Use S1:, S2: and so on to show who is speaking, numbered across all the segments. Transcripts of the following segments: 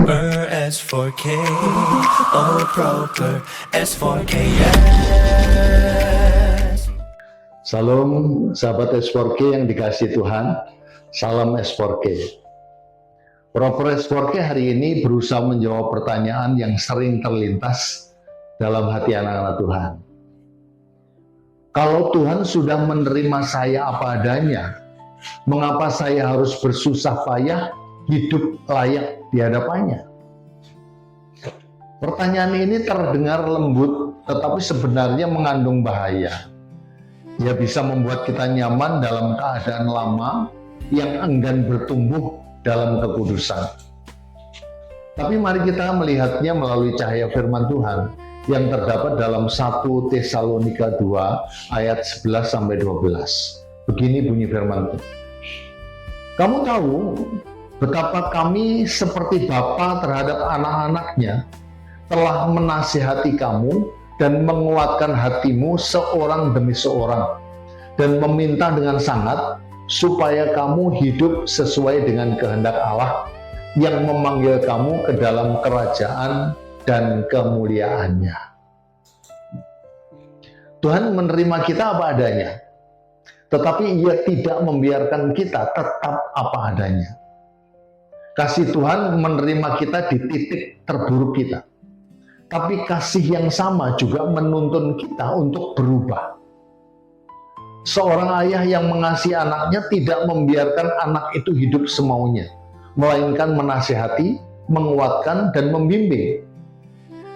S1: Proper S4K, oh proper S4K, yes.
S2: Salam sahabat S4K yang dikasihi Tuhan, salam S4K. Proper S4K hari ini berusaha menjawab pertanyaan yang sering terlintas dalam hati anak-anak Tuhan. Kalau Tuhan sudah menerima saya apa adanya, mengapa saya harus bersusah payah hidup layak di hadapannya? Pertanyaan ini terdengar lembut, tetapi sebenarnya mengandung bahaya. Ia bisa membuat kita nyaman dalam keadaan lama yang enggan bertumbuh dalam kekudusan. Tapi mari kita melihatnya melalui cahaya firman Tuhan yang terdapat dalam 1 Tesalonika 2 ayat 11-12. Begini bunyi firman Tuhan. Kamu tahu betapa kami seperti bapa terhadap anak-anaknya telah menasihati kamu dan menguatkan hatimu seorang demi seorang dan meminta dengan sangat supaya kamu hidup sesuai dengan kehendak Allah yang memanggil kamu ke dalam kerajaan dan kemuliaannya. Tuhan menerima kita apa adanya, tetapi Ia tidak membiarkan kita tetap apa adanya. Kasih Tuhan menerima kita di titik terburuk kita. Tapi kasih yang sama juga menuntun kita untuk berubah. Seorang ayah yang mengasihi anaknya tidak membiarkan anak itu hidup semaunya, melainkan menasihati, menguatkan, dan membimbing.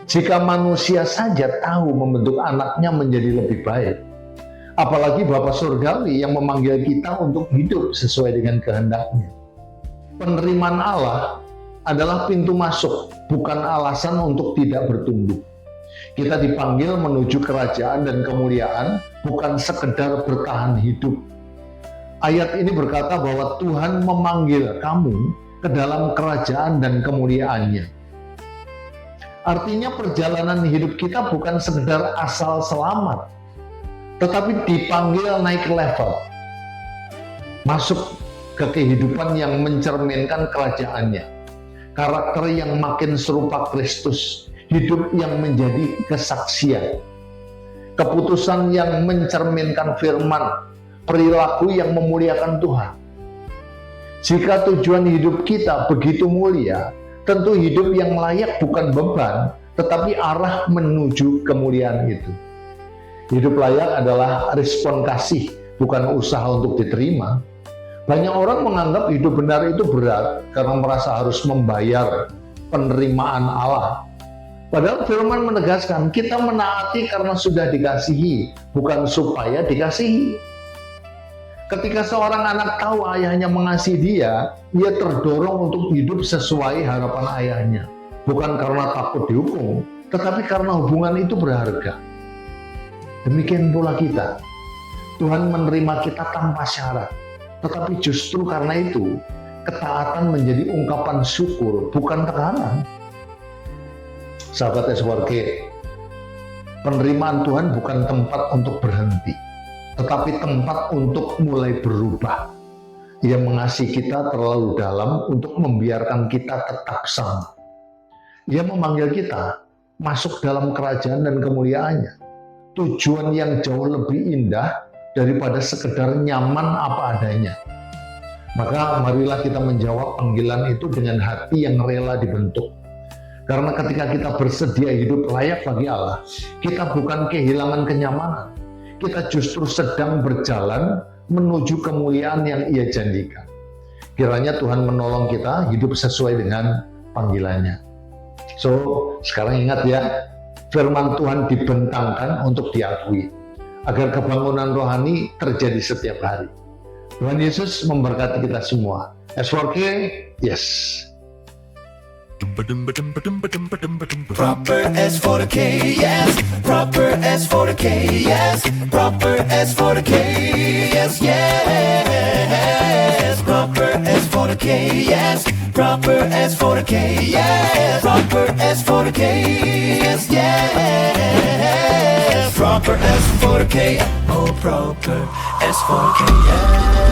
S2: Jika manusia saja tahu membentuk anaknya menjadi lebih baik, apalagi Bapa Surgawi yang memanggil kita untuk hidup sesuai dengan kehendaknya. Penerimaan Allah adalah pintu masuk, bukan alasan untuk tidak bertumbuh. Kita dipanggil menuju kerajaan dan kemuliaan, bukan sekedar bertahan hidup. Ayat ini berkata bahwa Tuhan memanggil kamu ke dalam kerajaan dan kemuliaannya. Artinya perjalanan hidup kita bukan sekedar asal selamat, tetapi dipanggil naik level, masuk ke kehidupan yang mencerminkan kerajaannya, karakter yang makin serupa Kristus, hidup yang menjadi kesaksian, keputusan yang mencerminkan firman, perilaku yang memuliakan Tuhan. Jika tujuan hidup kita begitu mulia, tentu hidup yang layak bukan beban, tetapi arah menuju kemuliaan itu. Hidup layak adalah respon kasih, bukan usaha untuk diterima. Banyak orang menganggap hidup benar itu berat karena merasa harus membayar penerimaan Allah. Padahal firman menegaskan kita menaati karena sudah dikasihi, bukan supaya dikasihi. Ketika seorang anak tahu ayahnya mengasihi dia terdorong untuk hidup sesuai harapan ayahnya. Bukan karena takut dihukum, tetapi karena hubungan itu berharga. Demikian pula kita. Tuhan menerima kita tanpa syarat. Tetapi justru karena itu, ketaatan menjadi ungkapan syukur, bukan tekanan. Sahabat S4K, penerimaan Tuhan bukan tempat untuk berhenti, tetapi tempat untuk mulai berubah. Ia mengasihi kita terlalu dalam untuk membiarkan kita tetap sama. Ia memanggil kita masuk dalam kerajaan dan kemuliaannya. Tujuan yang jauh lebih indah daripada sekedar nyaman apa adanya. Maka marilah kita menjawab panggilan itu dengan hati yang rela dibentuk. Karena ketika kita bersedia hidup layak bagi Allah, kita bukan kehilangan kenyamanan. Kita justru sedang berjalan menuju kemuliaan yang Ia janjikan. Kiranya Tuhan menolong kita hidup sesuai dengan panggilannya. So, sekarang ingat ya, firman Tuhan dibentangkan untuk diakui, agar kebangunan rohani terjadi setiap hari. Tuhan Yesus memberkati kita semua. S4K, yes.
S1: Proper S4K, yes. Proper S4K, yes. Proper S4K, yes, yes. Proper S4K, yes. Proper S4K, yes. Proper S4K, yes, yes. Proper S4K, oh proper S4K, yes.